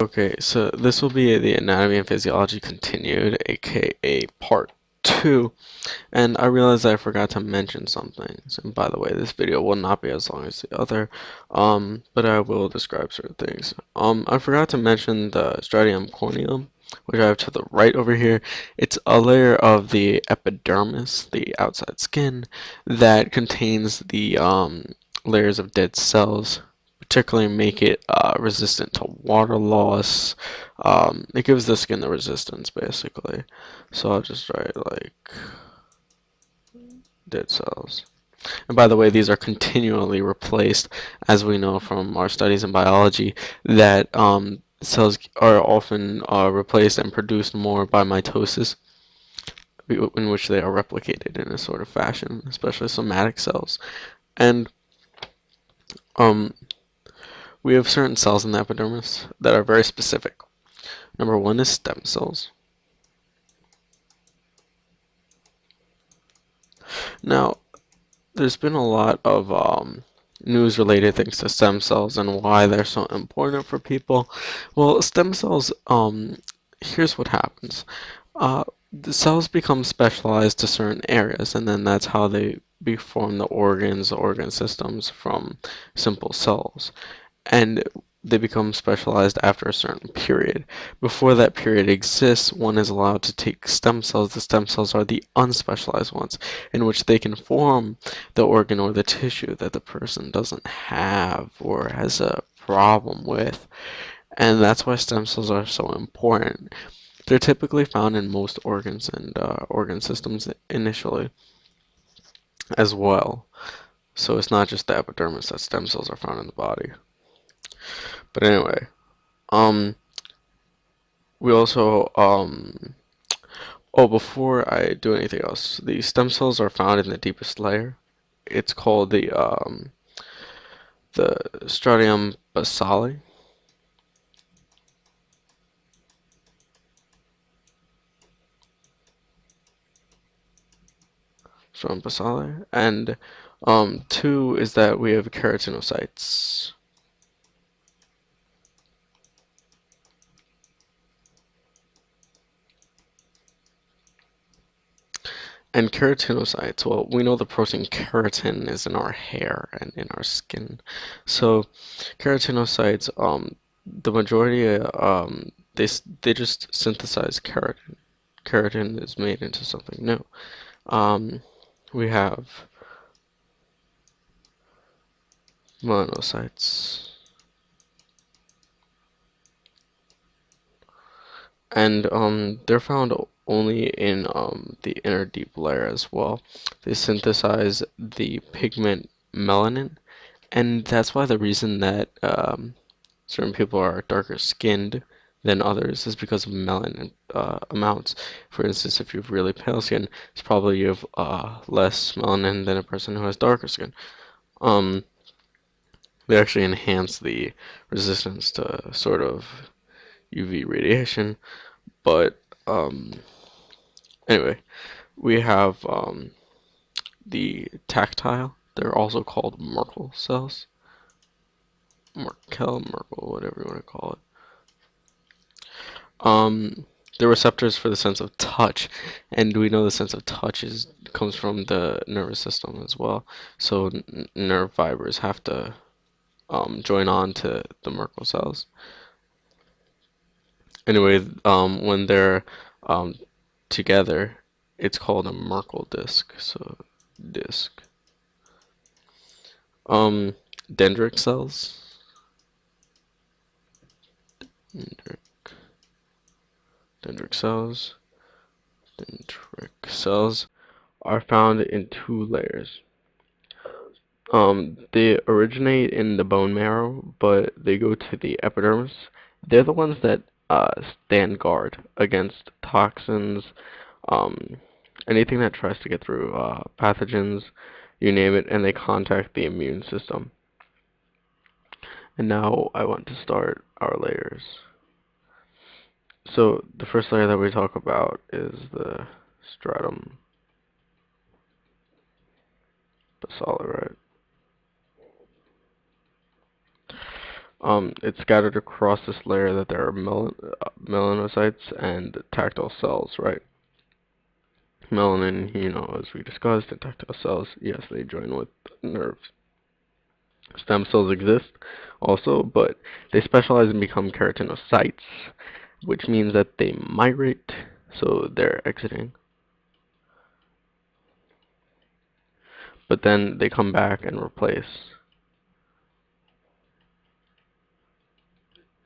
Okay, so this will be the Anatomy and Physiology Continued, aka Part 2, and I realized I forgot to mention something. So, by the way, this video will not be as long as the other, but I will describe certain things. I forgot to mention the Stratum Corneum, which I have to the right over here. It's a layer of the epidermis, the outside skin, that contains the layers of dead cells, particularly make it resistant to water loss. It gives the skin the resistance, basically. So I'll just write like dead cells. And by the way, these are continually replaced, as we know from our studies in biology, that cells are often replaced and produced more by mitosis, in which they are replicated in a sort of fashion, especially somatic cells. And um, we have certain cells in the epidermis that are very specific. Number one is stem cells. Now, there's been a lot of news related things to stem cells and why they're so important for people. Well, stem cells, here's what happens. The cells become specialized to certain areas, and then that's how they form the organs, the organ systems from simple cells. And they become specialized after a certain period. Before that period exists, one is allowed to take stem cells. The stem cells are the unspecialized ones, in which they can form the organ or the tissue that the person doesn't have or has a problem with. And that's why stem cells are so important. They're typically found in most organs and organ systems initially as well. So it's not just the epidermis that stem cells are found in the body. But anyway, um, we also, oh, before I do anything else, the stem cells are found in the deepest layer. It's called the Stratum basale. Stratum basale. And, two is that we have keratinocytes. And keratinocytes, well, we know the protein keratin is in our hair and in our skin. So keratinocytes, the majority, they just synthesize keratin. Keratin is made into something new. We have melanocytes, and they're found only in the inner deep layer as well. They synthesize the pigment melanin, and that's why the reason that certain people are darker skinned than others is because of melanin amounts. For instance, if you have really pale skin, it's probably you have less melanin than a person who has darker skin. Um, they actually enhance the resistance to sort of UV radiation, but anyway, we have the tactile. They're also called Merkel cells. Merkel, whatever you want to call it. The receptors for the sense of touch, and we know the sense of touch comes from the nervous system as well. So nerve fibers have to join on to the Merkel cells. Anyway, when they're um, together, it's called a Merkel disc. So disc. Um, Dendritic cells. Dendritic, dendritic cells. Dendritic cells are found in two layers. They originate in the bone marrow, but they go to the epidermis. They're the ones that stand guard against toxins, um, anything that tries to get through pathogens, you name it, and they contact the immune system. And now I want to start our layers. So the first layer that we talk about is the stratum basale, right? It's scattered across this layer that there are melanocytes and tactile cells, right? Melanin, as we discussed, and tactile cells, yes, they join with nerves. Stem cells exist also, but they specialize and become keratinocytes, which means that they migrate, so they're exiting. But then they come back and replace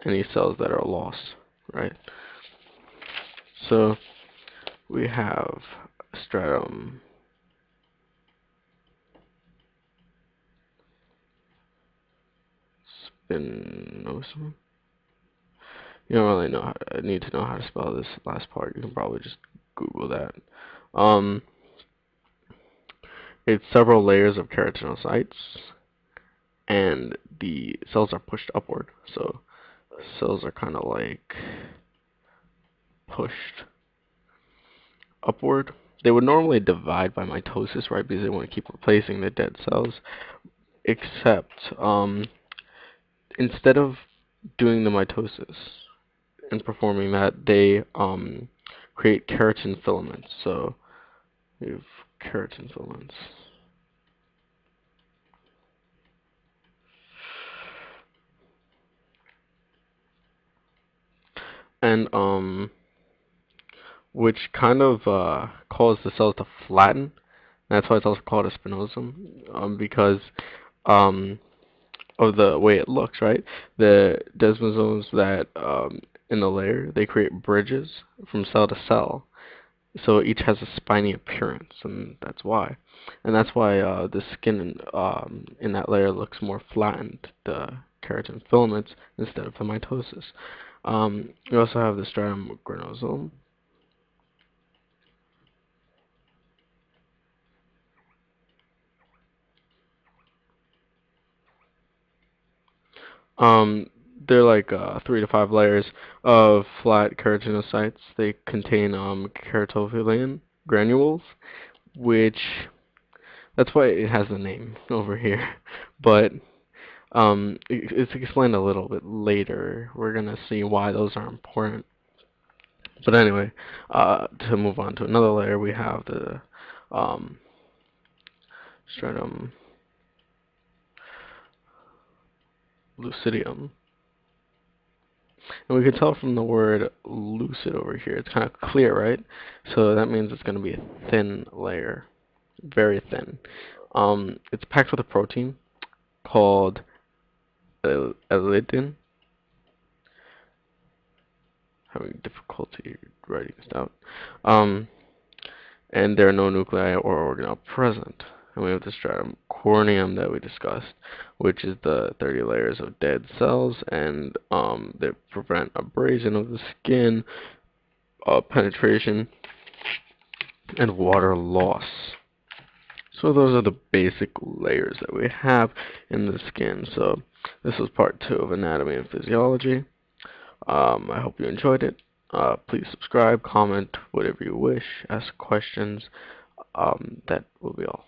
any cells that are lost, right? So we have stratum spinosum. You don't really need to know how to spell this last part. You can probably just Google that. Um, it's several layers of keratinocytes, and the cells are pushed upward. So cells are kind of like pushed upward. They would normally divide by mitosis, right? Because they want to keep replacing the dead cells. Except, instead of doing the mitosis and performing that, they create keratin filaments. So we have keratin filaments. And which kind of cause the cells to flatten. That's why it's also called a spinosum, because um, of the way it looks, right? The desmosomes that in the layer, they create bridges from cell to cell, so each has a spiny appearance, and that's why. And that's why the skin in that layer looks more flattened, the keratin filaments, instead of the mitosis. We also have the stratum granosome. Um, they're like 3 to 5 layers of flat keratinocytes. They contain keratophyllin granules, which that's why it has the name over here. But it's explained a little bit later. We're gonna see why those are important. But anyway, to move on to another layer, we have the um, stratum lucidum. And we can tell from the word lucid over here, it's kind of clear, right? So that means it's going to be a thin layer, very thin. It's packed with a protein called elidin. Having difficulty writing this out. Um, and there are no nuclei or organelle present. And we have the stratum corneum that we discussed, which is the 30 layers of dead cells, and they prevent abrasion of the skin, penetration, and water loss. So those are the basic layers that we have in the skin. So this was part 2 of anatomy and physiology. I hope you enjoyed it. Please subscribe, comment, whatever you wish, ask questions. That will be all.